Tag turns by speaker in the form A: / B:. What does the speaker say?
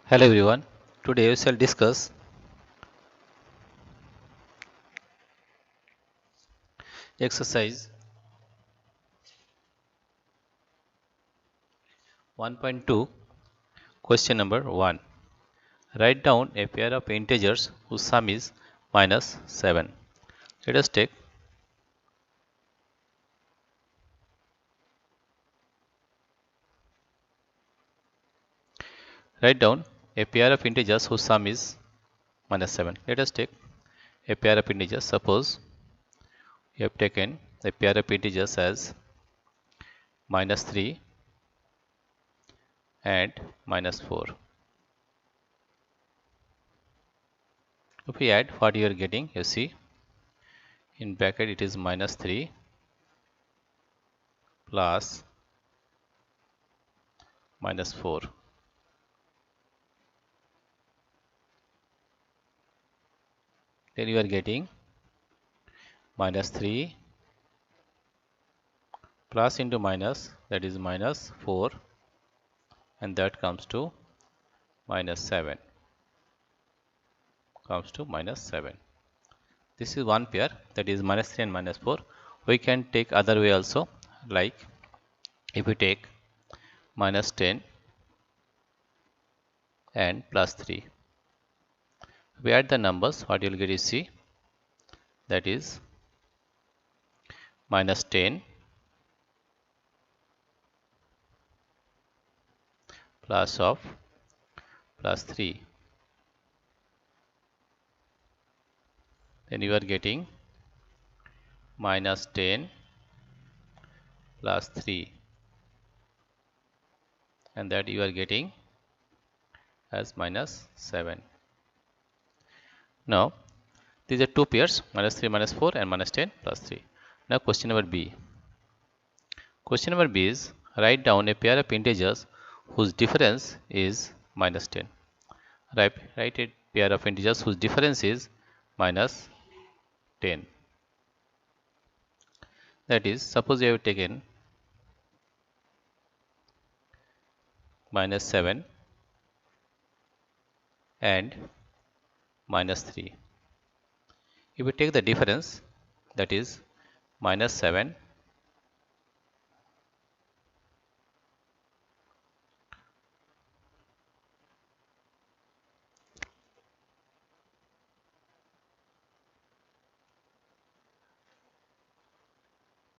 A: Hello everyone. Today we shall discuss exercise 1.2 question number 1. Write down a pair of integers whose sum is minus 7. Let us take write down a pair of integers whose sum is minus 7. Let us take a pair of integers. Suppose we have taken a pair of integers as minus 3 and minus 4. If we add, what you are getting, you see in bracket it is minus 3 plus minus 4. Then you are getting minus 3 plus into minus, that is minus 4, and that comes to minus 7. This is one pair, that is minus 3 and minus 4. We can take other way also, like if we take minus 10 and plus 3. We add the numbers, what you will get is C, that is minus 10 plus of plus 3. Then you are getting minus 10 plus 3, and that you are getting as minus 7. Now these are two pairs, minus 3 minus 4 and minus 10 plus 3. Now question number B. Question number B is write down a pair of integers whose difference is minus 10. Write a pair of integers whose difference is minus 10. That is, suppose you have taken minus 7 and minus 3. If we take the difference, that is minus 7